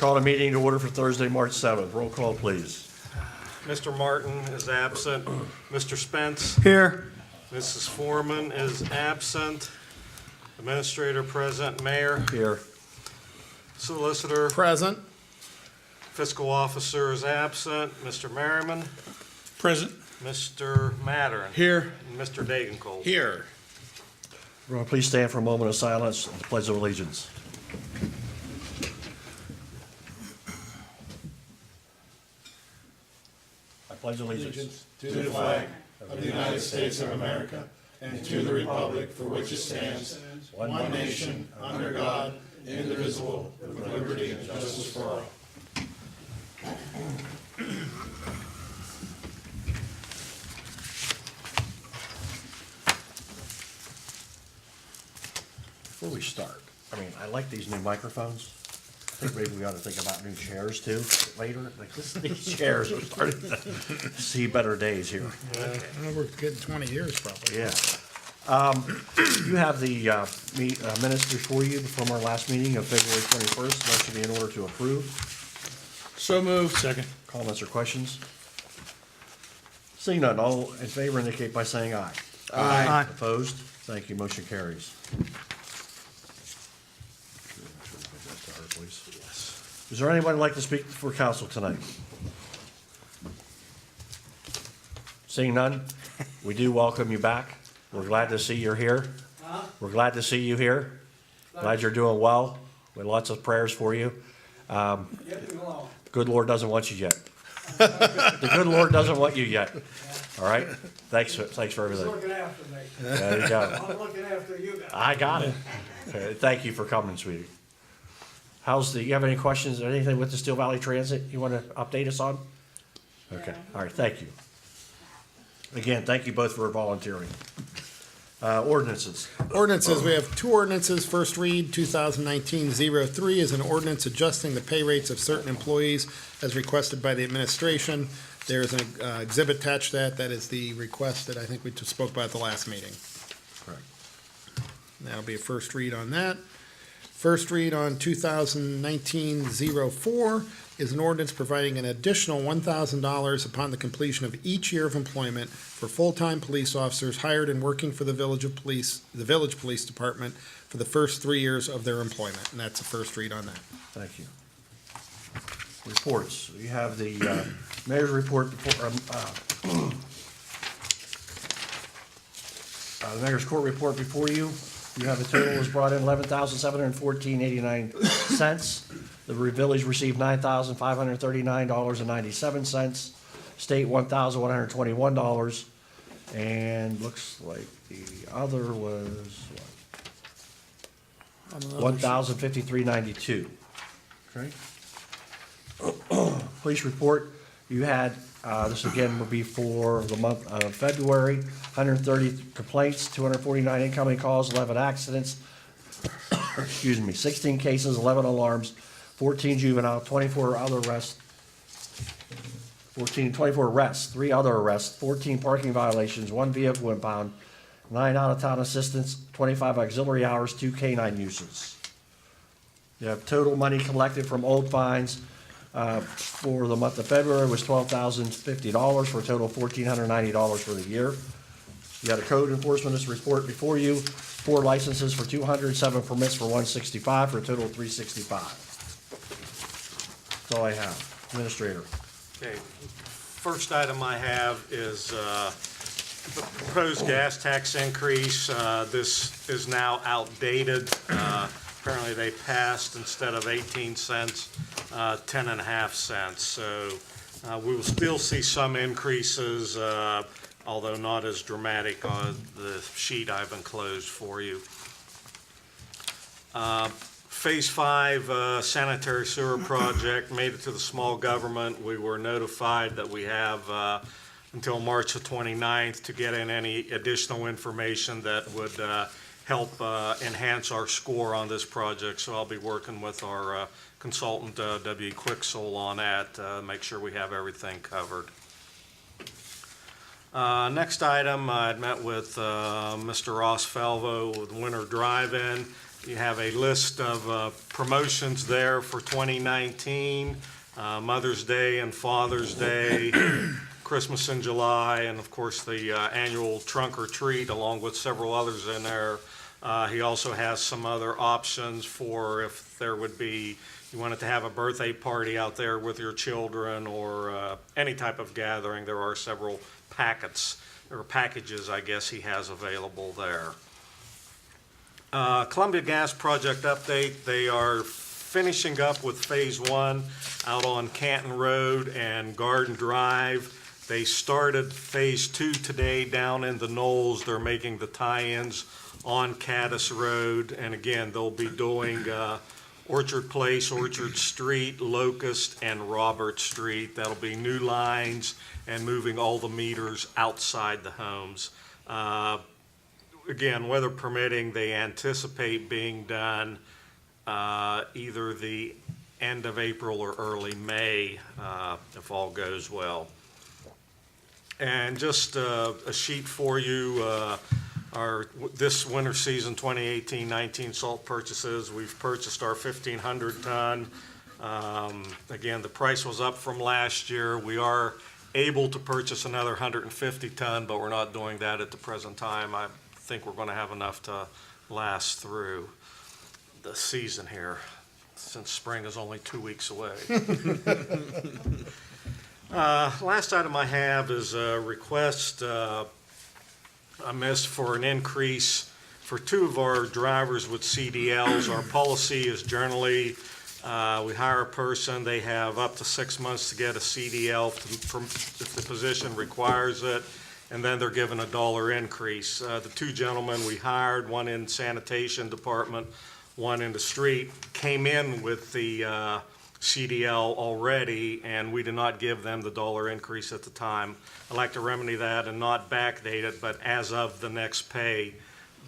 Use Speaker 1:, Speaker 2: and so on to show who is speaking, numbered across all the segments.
Speaker 1: call the meeting to order for Thursday, March 7th. Roll call, please.
Speaker 2: Mr. Martin is absent. Mr. Spence?
Speaker 3: Here.
Speaker 2: Mrs. Foreman is absent. Administrator present. Mayor?
Speaker 1: Here.
Speaker 2: Solicitor?
Speaker 3: Present.
Speaker 2: Fiscal officer is absent. Mr. Merriman?
Speaker 3: Present.
Speaker 2: Mr. Mattern?
Speaker 3: Here.
Speaker 2: And Mr. Dagenkold?
Speaker 3: Here.
Speaker 1: Everyone, please stand for a moment of silence and the Pledge of Allegiance. I pledge allegiance
Speaker 4: to the flag of the United States of America and to the republic for which it stands, one nation, under God, indivisible, with liberty and justice for all.
Speaker 1: Before we start, I mean, I like these new microphones. I think maybe we ought to think about new chairs too later. Like these chairs are starting to see better days here.
Speaker 3: We're getting 20 years probably.
Speaker 1: Yeah. You have the minutes before you from our last meeting of February 21st. That should be in order to approve.
Speaker 3: So moved. Second.
Speaker 1: Comments or questions? Seeing none, all in favor indicate by saying aye.
Speaker 3: Aye.
Speaker 1: Opposed? Thank you, motion carries. Is there anyone who'd like to speak for council tonight? Seeing none, we do welcome you back. We're glad to see you're here. We're glad to see you here. Glad you're doing well. We have lots of prayers for you. The good Lord doesn't want you yet. The good Lord doesn't want you yet. All right? Thanks for everything.
Speaker 5: He's looking after me.
Speaker 1: There you go.
Speaker 5: I'm looking after you guys.
Speaker 1: I got it. Thank you for coming, sweetie. You have any questions or anything with the Steel Valley Transit you want to update us on? Okay, all right, thank you. Again, thank you both for volunteering. Ordinances.
Speaker 3: Ordinances, we have two ordinances. First read, 2019-03 is an ordinance adjusting the pay rates of certain employees as requested by the administration. There is an exhibit attached to that. That is the request that I think we just spoke about at the last meeting.
Speaker 1: Correct.
Speaker 3: That'll be a first read on that. First read on 2019-04 is an ordinance providing an additional $1,000 upon the completion of each year of employment for full-time police officers hired and working for the Village Police Department for the first 3 years of their employment. And that's the first read on that.
Speaker 1: Thank you. Reports. You have the mayor's report before, the mayor's court report before you. You have the total was brought in $11,714.89. The village received $9,539.97. State $1,121. And looks like the other was $1,053.92. Okay. Police report. You had this again would be for the month of February. 130 complaints, 249 incoming calls, 11 accidents, excuse me, 16 cases, 11 alarms, 14 juvenile, 24 arrests, 3 other arrests, 14 parking violations, 1 vehicle impound, 9 out-of-town assistance, 25 auxiliary hours, 2 canine uses. You have total money collected from old fines for the month of February was $12,050 for a total of $1,490 for the year. You had a code enforcement report before you, 4 licenses for 200, 7 permits for 165 for a total of 365. That's all I have. Administrator.
Speaker 2: Okay. First item I have is the proposed gas tax increase. This is now outdated. Apparently they passed, instead of 18 cents, 10.5 cents. So we will still see some increases, although not as dramatic on the sheet I've enclosed for you. Phase 5 sanitary sewer project made it to the small government. We were notified that we have until March the 29th to get in any additional information that would help enhance our score on this project. So I'll be working with our consultant, W. Quicksole, on that, make sure we have everything covered. Next item, I'd met with Mr. Ross Falvo with Winter Drive-In. You have a list of promotions there for 2019, Mother's Day and Father's Day, Christmas in July, and of course the annual trunk or treat, along with several others in there. He also has some other options for if there would be, you wanted to have a birthday party out there with your children or any type of gathering. There are several packets, or packages, I guess, he has available there. Columbia Gas Project update, they are finishing up with Phase 1 out on Canton Road and Garden Drive. They started Phase 2 today down in the Knolls. They're making the tie-ins on Caddis Road, and again, they'll be doing Orchard Place, Orchard Street, Locust, and Robert Street. That'll be new lines and moving all the meters outside the homes. Again, weather permitting, they anticipate being done either the end of April or early May, if all goes well. And just a sheet for you, this winter season 2018-19 salt purchases. We've purchased our 1,500 ton. Again, the price was up from last year. We are able to purchase another 150 ton, but we're not doing that at the present time. I think we're going to have enough to last through the season here, since spring is only 2 weeks away. Last item I have is a request I missed for an increase for 2 of our drivers with CDLs. Our policy is generally we hire a person, they have up to 6 months to get a CDL if the position requires it, and then they're given $1 increase. The 2 gentlemen we hired, one in sanitation department, one in the street, came in with the CDL already, and we did not give them the $1 increase at the time. I'd like to remedy that and not backdate it, but as of the next pay,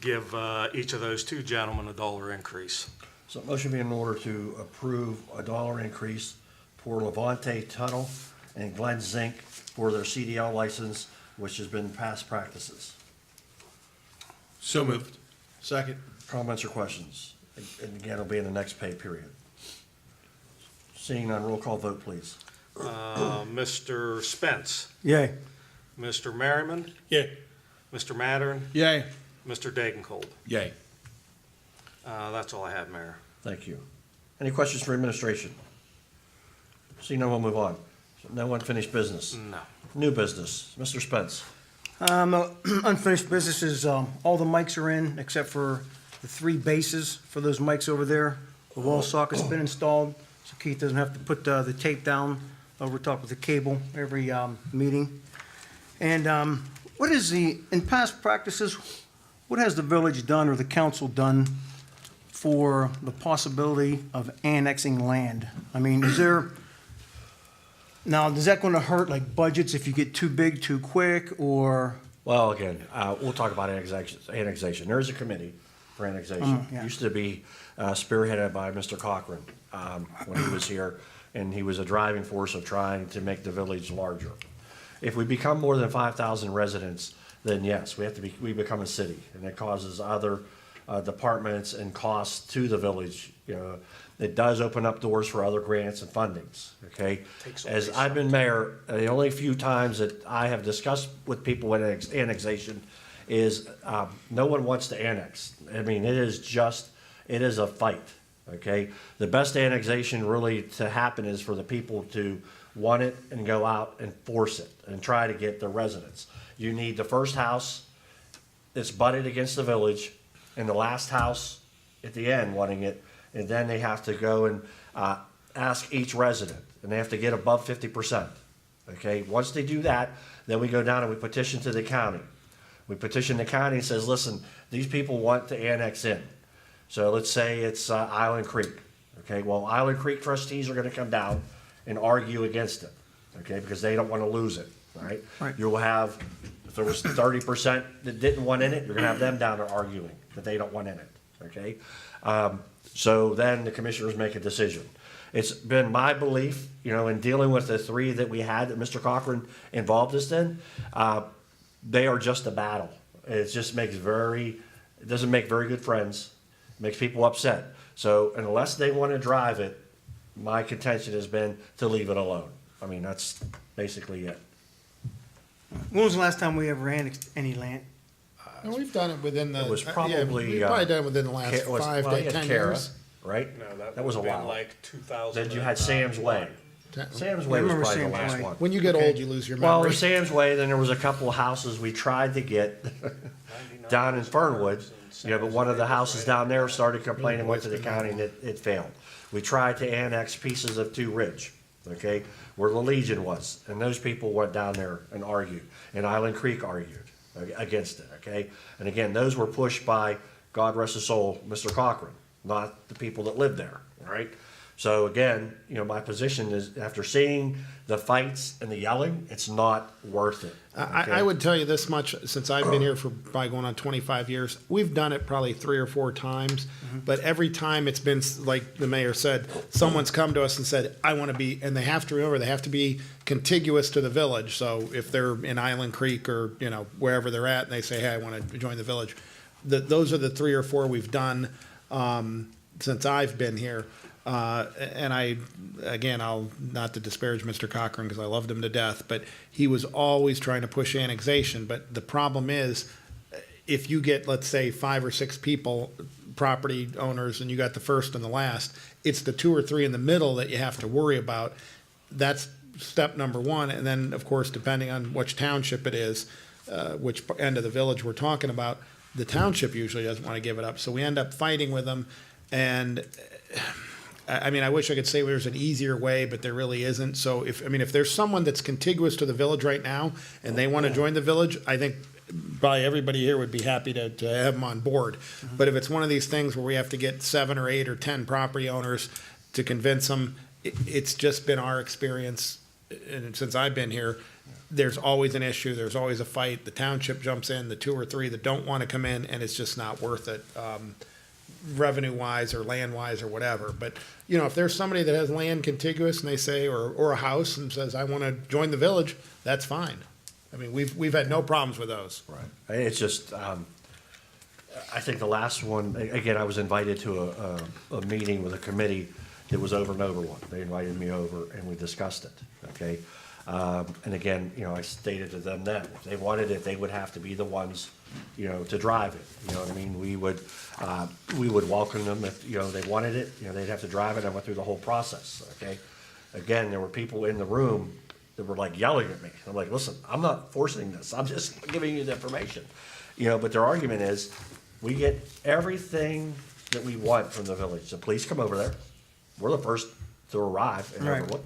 Speaker 2: give each of those 2 gentlemen a $1 increase.
Speaker 1: So motion be in order to approve a $1 increase for Levante Tunnel and Glen Zinc for their CDL license, which has been past practices.
Speaker 4: So moved. Second.
Speaker 1: Comments or questions? And again, it'll be in the next pay period. Seeing none, roll call vote, please.
Speaker 2: Mr. Spence,
Speaker 6: Yay.
Speaker 2: Mr. Merriman,
Speaker 4: Yay.
Speaker 2: Mr. Mattern,
Speaker 4: Yay.
Speaker 2: Mr. Degenkolb.
Speaker 4: Yay.
Speaker 2: That's all I have, Mayor.
Speaker 1: Thank you. Any questions for administration? Seeing none, we'll move on. No unfinished business.
Speaker 2: No.
Speaker 1: New business. Mr. Spence.
Speaker 6: Unfinished business is, all the mics are in except for the 3 bases for those mics over there. The wall socket's been installed, so Keith doesn't have to put the tape down over top of the cable every meeting. And what is in past practices, what has the village done or the council done for the possibility of annexing land? I mean, is there, now, is that going to hurt like budgets if you get too big too quick, or?
Speaker 1: Well, again, we'll talk about annexation. There is a committee for annexation.
Speaker 6: Yeah.
Speaker 1: Used to be spearheaded by Mr. Cochran when he was here, and he was a driving force of trying to make the village larger. If we become more than 5,000 residents, then yes, we become a city, and it causes other departments and costs to the village. You know, it does open up doors for other grants and fundings, okay? As I've been mayor, the only few times that I have discussed with people with annexation is no one wants to annex. I mean, it is a fight, okay? The best annexation really to happen is for the people to want it and go out and force it and try to get the residents. You need the first house that's butted against the village and the last house at the end wanting it, and then they have to go and ask each resident, and they have to get above 50%, okay? Once they do that, then we go down and we petition to the county. We petition the county and says, listen, these people want to annex in. So let's say it's Island Creek, okay? Well, Island Creek trustees are gonna come down and argue against it, okay? Because they don't wanna lose it, right?
Speaker 6: Right.
Speaker 1: You'll have, if there was 30% that didn't want in it, you're gonna have them down there arguing that they don't want in it, okay? So then the commissioners make a decision. It's been my belief, you know, in dealing with the 3 that we had that Mr. Cochran involved us in, they are just a battle. It just makes it doesn't make very good friends, makes people upset. So unless they want to drive it, my contention has been to leave it alone. I mean, that's basically it.
Speaker 6: When was the last time we ever annexed any land?
Speaker 3: And we've done it within the.
Speaker 1: It was
Speaker 3: yeah,
Speaker 1: probably,
Speaker 3: We've probably done it within the last
Speaker 1: Well,
Speaker 3: 5
Speaker 1: you
Speaker 3: to
Speaker 1: had
Speaker 3: 10
Speaker 1: Kara,
Speaker 3: years.
Speaker 1: right?
Speaker 2: No,
Speaker 1: That was a
Speaker 2: would've been
Speaker 1: while.
Speaker 2: like 2000.
Speaker 1: Then you had Sam's Way. Sam's Way
Speaker 6: I
Speaker 1: was
Speaker 6: remember
Speaker 1: probably the
Speaker 6: Sam's
Speaker 1: last
Speaker 6: Way.
Speaker 1: one.
Speaker 3: When you get
Speaker 6: Okay.
Speaker 3: old, you lose your
Speaker 1: Well,
Speaker 3: memory.
Speaker 1: there's Sam's Way, then there was a couple of houses we tried to get down in Fernwood, but one of the houses down there started complaining, went to the county, and it failed. We tried to annex pieces of Two Ridge, okay, where the Legion was, and those people went down there and argued, and Island Creek argued against it, okay? And again, those were pushed by, God rest his soul, Mr. Cochran, not the people that lived there, all right? So again, my position is, after seeing the fights and the yelling, it's not worth it. okay?
Speaker 3: I would tell you this much, since I've been here for probably going on 25 years, we've done it probably 3 or 4 times, but every time it's been, like the mayor said, someone's come to us and said, I want to be, and they have to remember, they have to be contiguous to the village. So if they're in Island Creek or, wherever they're at, and they say, hey, I want to join the village, those are the 3 or 4 we've done since I've been here. And I'll not to disparage Mr. Cochran because I loved him to death, but he was always trying to push annexation. But the problem is, if you get, let's say, 5 or 6 people, property owners, and you got the first and the last, it's the 2 or 3 in the middle that you have to worry about. That's step number 1. And then, of course, depending on which township it is, which end of the village we're talking about, the township usually doesn't want to give it up. So we end up fighting with them. And I mean, I wish I could say there's an easier way, but there really isn't. So if there's someone that's contiguous to the village right now and they want to join the village, I think probably everybody here would be happy to have them on board. But if it's one of these things where we have to get 7 or 8 or 10 property owners to convince them, it's just been our experience, and since I've been here, there's always an issue, there's always a fight. The township jumps in, the 2 or 3 that don't want to come in, and it's just not worth it. Revenue-wise or land-wise or whatever. But, if there's somebody that has land contiguous and they say, or a house and says, I want to join the village, that's fine. I mean, we've had no problems with those.
Speaker 1: Right. It's just, I think the last one, again, I was invited to a meeting with a committee that was over and over one. They invited me over and we discussed it, okay? And again, I stated to them then, if they wanted it, they would have to be the ones, to drive it. You know what I mean? We would welcome them if, they wanted it, they'd have to drive it. I went through the whole process, okay? Again, there were people in the room that were like yelling at me. I'm like, listen, I'm not forcing this. I'm just giving you the information. But their argument is, we get everything that we want from the village. The police come over there. We're the first to arrive in
Speaker 6: Right.
Speaker 1: Overwood.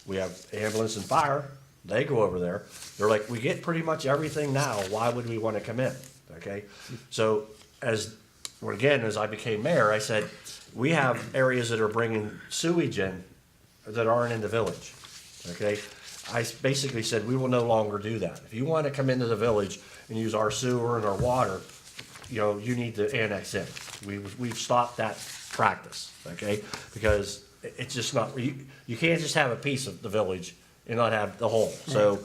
Speaker 1: We have ambulance and fire. They go over there. They're like, we get pretty much everything now. Why would we want to come in? Okay? So as I became mayor, I said, we have areas that are bringing sewage in that aren't in the village. Okay? I basically said, we will no longer do that. If you want to come into the village and use our sewer and our water, you need to annex in. We've stopped that practice, okay? Because it's just not, you can't just have a piece of the village and not have the whole. So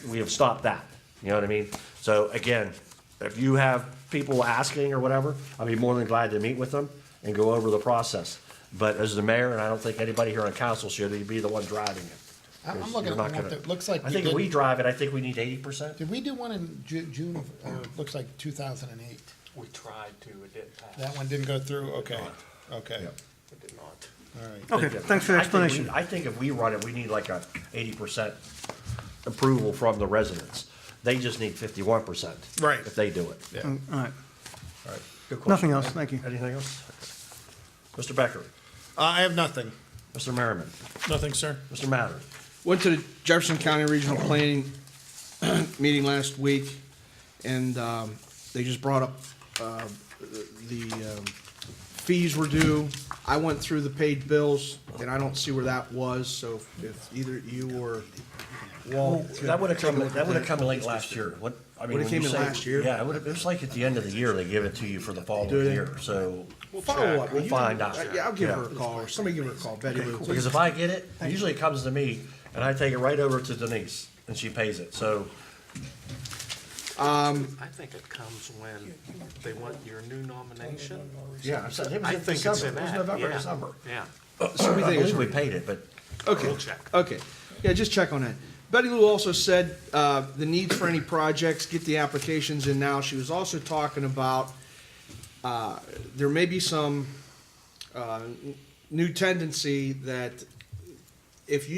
Speaker 1: we have stopped that, you know what I mean? So again, if you have people asking or whatever, I'd be more than glad to meet with them and go over the process. But as the mayor, and I don't think anybody here on council should be the one driving it.
Speaker 3: I'm
Speaker 1: 'Cause
Speaker 3: looking
Speaker 1: you're
Speaker 3: at
Speaker 1: not
Speaker 3: one
Speaker 1: gonna-
Speaker 3: that looks like
Speaker 1: I
Speaker 3: we
Speaker 1: think if
Speaker 3: did-
Speaker 1: we drive it, I think we need 80%.
Speaker 3: Did we do one in June of, looks like 2008?
Speaker 2: We tried to, it didn't pass.
Speaker 3: That one didn't go through? Okay, okay,
Speaker 1: Yep.
Speaker 2: It did not.
Speaker 3: all right.
Speaker 6: Okay, thanks for the explanation.
Speaker 1: I think if we run it, we need like a 80% approval from the residents. They just need 51%.
Speaker 3: Right.
Speaker 1: If they do it.
Speaker 3: Yeah.
Speaker 6: All right.
Speaker 1: All right. Good question.
Speaker 6: Nothing else, thank you.
Speaker 1: Anything else? Mr. Becker,
Speaker 3: I have nothing.
Speaker 1: Mr. Merriman,
Speaker 7: Nothing, sir.
Speaker 1: Mr. Matter.
Speaker 8: Went to the Jefferson County Regional Planning meeting last week, and they just brought up the fees were due. I went through the paid bills, and I don't see where that was, so if either you or Walt.
Speaker 1: That would have come late last year.
Speaker 8: Would it
Speaker 1: when
Speaker 8: came
Speaker 1: you
Speaker 8: in
Speaker 1: say-
Speaker 8: last year?
Speaker 1: Yeah, it was like at the end of the year, they give it to you for the following
Speaker 8: Do they?
Speaker 1: year, so.
Speaker 8: We'll follow up.
Speaker 1: We'll find out.
Speaker 8: Yeah, I'll give her a
Speaker 1: Yeah.
Speaker 8: call, or somebody give her a call, Betty Lou.
Speaker 1: Because if I get it, usually it comes to me, and I take it right over to Denise, and she pays it, so.
Speaker 2: I think it comes when they want your new nomination.
Speaker 1: Yeah, I said, it was
Speaker 2: I
Speaker 1: in
Speaker 2: think it's
Speaker 1: December,
Speaker 2: in
Speaker 1: it was
Speaker 2: that,
Speaker 1: November,
Speaker 2: yeah.
Speaker 1: December.
Speaker 2: Yeah,
Speaker 8: So we
Speaker 1: I
Speaker 8: think it's
Speaker 1: believe we
Speaker 8: right.
Speaker 1: paid it, but
Speaker 8: Okay.
Speaker 2: we'll check.
Speaker 8: Okay, yeah, just check on that. Betty Lou also said, the needs for any projects, get the applications in now. She was also talking about, there may be some, new tendency that if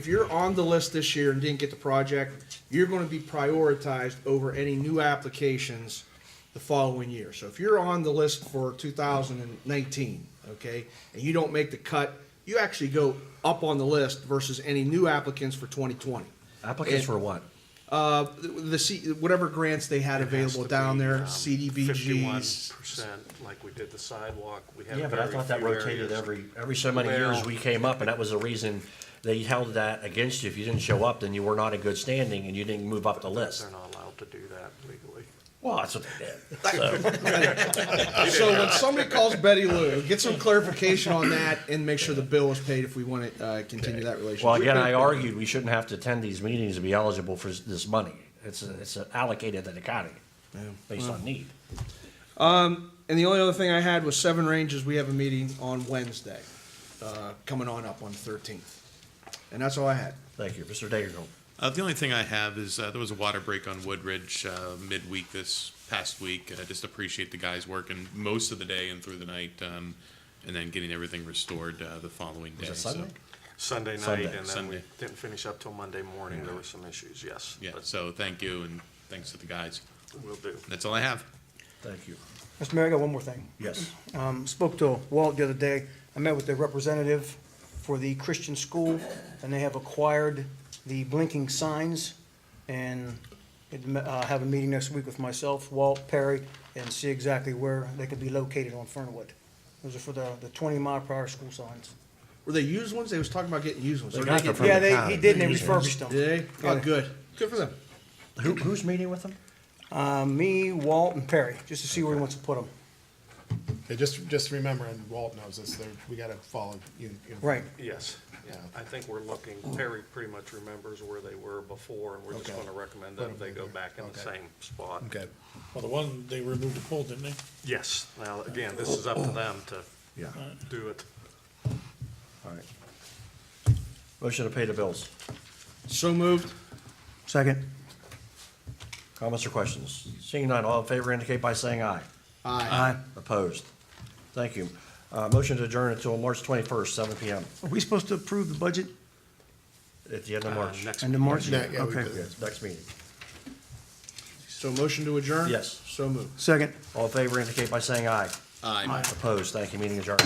Speaker 8: you're on the list this year and didn't get the project, you're gonna be prioritized over any new applications the following year. So if you're on the list for 2019, okay, and you don't make the cut, you actually go up on the list versus any new applicants for 2020.
Speaker 1: applicants for what?
Speaker 8: Whatever grants they had available down there, CDBGs.
Speaker 2: 51%, like we did the sidewalk, we had
Speaker 1: Yeah, but I
Speaker 2: very
Speaker 1: thought that
Speaker 2: few
Speaker 1: rotated
Speaker 2: areas.
Speaker 1: every so many years
Speaker 2: Well-
Speaker 1: we came up, and that was the reason they held that against you. If you didn't show up, then you were not in good standing and you didn't move up the list.
Speaker 2: They're not allowed to do that legally.
Speaker 1: Well, that's what they did.
Speaker 8: So when somebody calls Betty Lou, get some clarification on that and make sure the bill is paid if we want to continue that relationship.
Speaker 1: Well, again, I argued we shouldn't have to attend these meetings to be eligible for this money. It's allocated to the county based on need.
Speaker 8: And the only other thing I had was Seven Ranges. We have a meeting on Wednesday, coming on up on the 13th. And that's all I had.
Speaker 1: Thank you. Mr. Dagerville.
Speaker 7: The only thing I have is there was a water break on Woodridge midweek this past week. I just appreciate the guys working most of the day and through the night, and then getting everything restored the following day.
Speaker 1: Was it Sunday?
Speaker 2: Sunday night,
Speaker 1: Sunday.
Speaker 2: and then we
Speaker 7: Sunday.
Speaker 2: didn't finish up till Monday morning, there were some issues, yes.
Speaker 7: Yeah,
Speaker 2: But
Speaker 7: so thank you, and thanks to the guys.
Speaker 2: we'll do.
Speaker 7: That's all I have.
Speaker 1: Thank you.
Speaker 6: Mr. Mayor, I got one more thing.
Speaker 1: Yes.
Speaker 6: Spoke to Walt the other day. I met with the representative for the Christian school, and they have acquired the blinking signs, and have a meeting next week with myself, Walt, Perry, and see exactly where they could be located on Fernwood. Those are for the 20-mile-per-hour school signs.
Speaker 8: Were they used ones? They was talking about getting used ones.
Speaker 1: They
Speaker 8: Or
Speaker 1: got
Speaker 8: they
Speaker 1: them
Speaker 8: get-
Speaker 1: from
Speaker 6: Yeah,
Speaker 1: the county.
Speaker 6: he did, and they
Speaker 1: Used
Speaker 6: refurbished them.
Speaker 8: Did they? Oh,
Speaker 6: Yeah.
Speaker 8: good. Good for them.
Speaker 1: Who's meeting with them?
Speaker 6: Me, Walt, and Perry, just to see where he wants to put them.
Speaker 3: Hey, just remember, and Walt knows this, we gotta follow you.
Speaker 6: Right.
Speaker 2: Yes, yeah, I think we're looking, Perry pretty much remembers where they were before, and we're just
Speaker 3: Okay.
Speaker 2: gonna recommend that they go back in the
Speaker 3: Okay.
Speaker 2: same spot.
Speaker 3: Okay.
Speaker 9: Well, the one, they removed the pole, didn't they?
Speaker 2: Yes, now, again, this is up to them to
Speaker 1: Yeah.
Speaker 2: do it.
Speaker 1: All right. Motion to pay the bills.
Speaker 8: So moved.
Speaker 6: Second.
Speaker 1: Comments or questions? Seeing none, all in favor indicate by saying aye.
Speaker 6: Aye.
Speaker 1: Opposed? Thank you. Motion to adjourn until March 21st, 7 PM,
Speaker 6: Are we supposed to approve the budget
Speaker 1: at the end of March.
Speaker 2: Next
Speaker 6: end of March?
Speaker 3: Yeah, we
Speaker 6: Okay.
Speaker 3: did.
Speaker 1: Yes, next meeting.
Speaker 8: So motion to adjourn?
Speaker 1: Yes.
Speaker 8: So moved.
Speaker 6: Second.
Speaker 1: All in favor indicate by saying aye.
Speaker 7: Aye.
Speaker 1: Opposed? Thank you. Meeting adjourned.